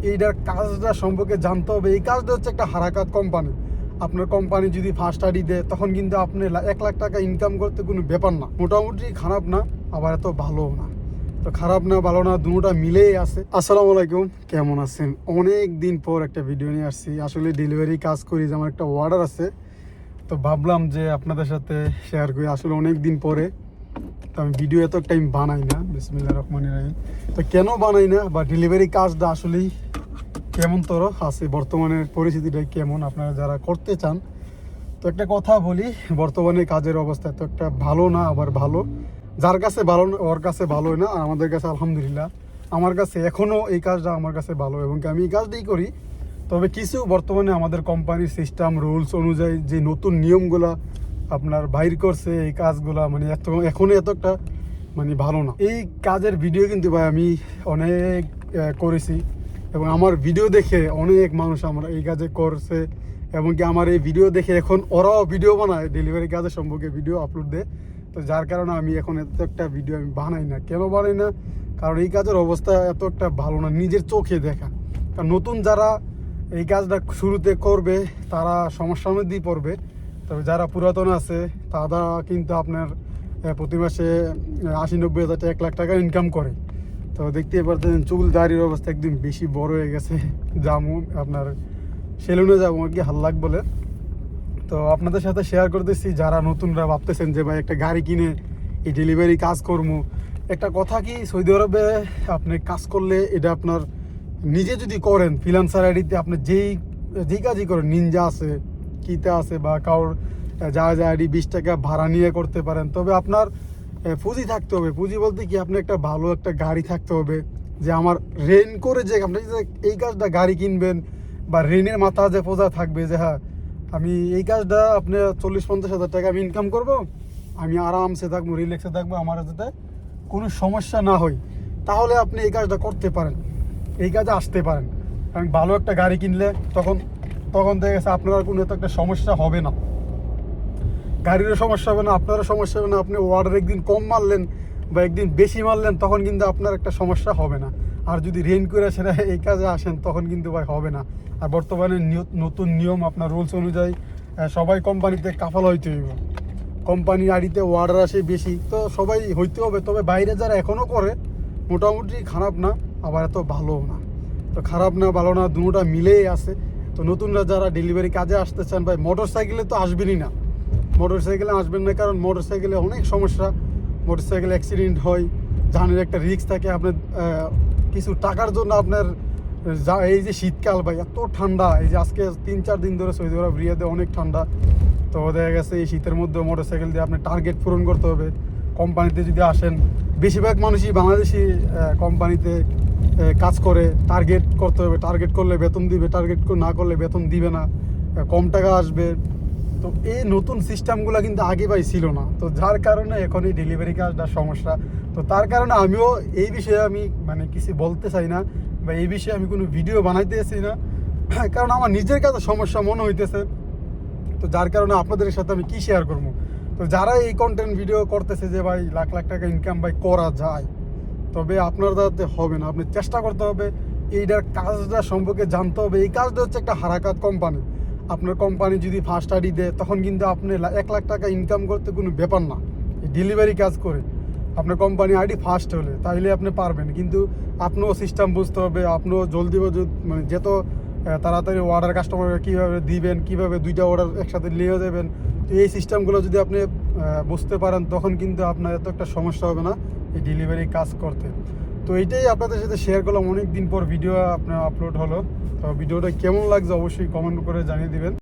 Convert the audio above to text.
এইটার কাজটা সম্পর্কে জানতে হবে। এই কাজটা হচ্ছে একটা হারাকাত কোম্পানি। আপনার কোম্পানি যদি ফার্স্ট আইডি দেয় তখন কিন্তু আপনি 1 লাখ টাকা ইনকাম করতে কোনো ব্যাপার না। মোটামুটি খারাপ না, আবার এত ভালোও না। তো খারাপ না ভালো না দুটোটা মিলেই আছে। আসসালামু আলাইকুম, কেমন আছেন? অনেক দিন পর একটা ভিডিও নিয়ে আসছি। আসলে ডেলিভারি কাজ করি, যে আমার একটা অর্ডার আছে, তো ভাবলাম যে আপনাদের সাথে শেয়ার করি। আসলে অনেক দিন পরে তো আমি ভিডিও এত টাইম বানাই না। বিসমিল্লাহির রহমানির রহিম। তো কেন বানাই না, বা ডেলিভারি কাজটা আসলেই কেমন তর আছে, বর্তমানের পরিস্থিতিটা কেমন, আপনারা যারা করতে চান। তো একটা কথা বলি, বর্তমানে কাজের অবস্থা তো একটা ভালো না, আবার ভালো। যার কাছে ভালো না ওর কাছে ভালোই না, আর আমাদের কাছে আলহামদুলিল্লাহ আমার কাছে এখনও এই কাজটা আমার কাছে ভালো, এবং আমি এই কাজটাই করি। তবে কিছু বর্তমানে আমাদের কোম্পানির সিস্টেম রুলস অনুযায়ী যে নতুন নিয়মগুলা আপনার বাইর করছে, এই কাজগুলা মানে এখনও এতটা মানে ভালো না। এই কাজের ভিডিও কিন্তু ভাই আমি অনেক করেছি, এবং আমার ভিডিও দেখে অনেক মানুষ আমার এই কাজে করছে, এবং কি আমার এই ভিডিও দেখে এখন ওরাও ভিডিও বানায়, ডেলিভারি কাজের সম্পর্কে ভিডিও আপলোড দেয়। তো যার কারণে আমি এখন এত একটা ভিডিও আমি বানাই না। কেন বানাই না? কারণ এই কাজের অবস্থা এত একটা ভালো না, নিজের চোখে দেখা। কারণ নতুন যারা এই কাজটা শুরুতে করবে তারা সমস্যার মধ্যেই পড়বে। তবে যারা পুরাতন আছে তারা কিন্তু আপনার প্রতি মাসে 80-90 হাজার টাকা 1 লাখ টাকা ইনকাম করে। তো দেখতেই পারতেন চুল দাড়ির অবস্থা একদম বেশি বড় হয়ে গেছে। যাবো আপনার সেলুনে যাবো আর কি, হাল্লাক বলে। তো আপনাদের সাথে শেয়ার করতেছি, যারা নতুনরা ভাবতেছেন যে ভাই একটা গাড়ি কিনে এই ডেলিভারি কাজ করবো। একটা কথা কি, সৌদি আরবে আপনি কাজ করলে এটা আপনার নিজে যদি করেন ফ্রিল্যান্সার আইডিতে, আপনি যেই কাজই করেন, নিনজা আছে, কিতা আছে, বা কারোর যা আইডি 20 টাকা ভাড়া নিয়ে করতে পারেন। তবে আপনার পুঁজি থাকতে হবে। পুঁজি বলতে কি, আপনি একটা ভালো একটা গাড়ি থাকতে হবে, যে আমার রেন করে যে আপনি যে এই কাজটা গাড়ি কিনবেন, বা রেনের মাথা যে পোজা থাকবে যে হ্যাঁ আমি এই কাজটা আপনি 40-50 হাজার টাকা আমি ইনকাম করবো, আমি আরামসে থাকবো, রিল্যাক্সে থাকবো, আমার যাতে কোনো সমস্যা না হয়, তাহলে আপনি এই কাজটা করতে পারেন, এই কাজে আসতে পারেন। কারণ ভালো একটা গাড়ি কিনলে তখন দেখা গেছে আপনার কোনো তো একটা সমস্যা হবে না, গাড়িরও সমস্যা হবে না, আপনারও সমস্যা হবে না। আপনি অর্ডার একদিন কম মারলেন বা একদিন বেশি মারলেন, তখন কিন্তু আপনার একটা সমস্যা হবে না। আর যদি রেন্ট করে সেটা এই কাজে আসেন, তখন কিন্তু ভাই হবে না। আর বর্তমানে নতুন নিয়ম, আপনার রুলস অনুযায়ী সবাই কোম্পানিতে কাফাল হইতে হইব। কোম্পানি আইডিতে অর্ডার আসে বেশি, তো সবাই হইতে হবে। তবে বাইরে যারা এখনও করে মোটামুটি খারাপ না, আবার এত ভালোও না। তো খারাপ না ভালো না দুটোটা মিলেই আছে। তো নতুনরা যারা ডেলিভারি কাজে আসতে চান ভাই, মোটর সাইকেলে তো আসবেনই না, মোটর সাইকেলে আসবেন না। কারণ মোটর সাইকেলে অনেক সমস্যা, মোটর সাইকেলে অ্যাক্সিডেন্ট হয়, জানের একটা রিস্ক থাকে। আপনার কিছু টাকার জন্য আপনার এই যে শীতকাল ভাই এত ঠান্ডা, এই যে আজকে 3-4 দিন ধরে সৌদি আরব রিয়াদে অনেক ঠান্ডা। তো দেখা গেছে এই শীতের মধ্যে মোটর সাইকেল দিয়ে আপনার টার্গেট পূরণ করতে হবে। কোম্পানিতে যদি আসেন, বেশিরভাগ মানুষই বাংলাদেশি কোম্পানিতে কাজ করে, টার্গেট করতে হবে, টার্গেট করলে বেতন দিবে, টার্গেট না করলে বেতন দিবে না, কম টাকা আসবে। তো এই নতুন সিস্টেমগুলো কিন্তু আগে ভাই ছিল না। তো যার কারণে এখন এই ডেলিভারি কাজটা সমস্যা। তো তার কারণে আমিও এই বিষয়ে আমি মানে কিছু বলতে চাই না, বা এই বিষয়ে আমি কোনো ভিডিও বানাইতে চাই না, কারণ আমার নিজের কাছে সমস্যা মনে হইতেছে। তো যার কারণে আপনাদের সাথে আমি কি শেয়ার করবো। তো যারা এই কন্টেন্ট ভিডিও করতেছে যে ভাই লাখ লাখ টাকা ইনকাম ভাই করা যায়, তবে আপনার দ্বারাতে হবে না। আপনি চেষ্টা করতে হবে, এইটার কাজটা সম্পর্কে জানতে হবে। এই কাজটা হচ্ছে একটা হারাকাত কোম্পানি। আপনার কোম্পানি যদি ফার্স্ট আইডি দেয় তখন কিন্তু আপনি 1 লাখ টাকা ইনকাম করতে কোনো ব্যাপার না। এই ডেলিভারি কাজ করে আপনার কোম্পানি আইডি ফার্স্ট হলে তাইলে আপনি পারবেন। কিন্তু আপনিও সিস্টেম বুঝতে হবে, আপনিও জলদি মানে যেত তাড়াতাড়ি অর্ডার কাস্টমারকে কীভাবে দিবেন, কীভাবে 2টা অর্ডার একসাথে নিয়ে যাবেন। তো এই সিস্টেমগুলো যদি আপনি বুঝতে পারেন, তখন কিন্তু আপনার এত একটা সমস্যা হবে না এই ডেলিভারি কাজ করতে। তো এইটাই আপনাদের সাথে শেয়ার করলাম। অনেক দিন পর ভিডিও আপনার আপলোড হলো। তো ভিডিওটা কেমন লাগছে অবশ্যই কমেন্ট করে জানিয়ে দিবেন।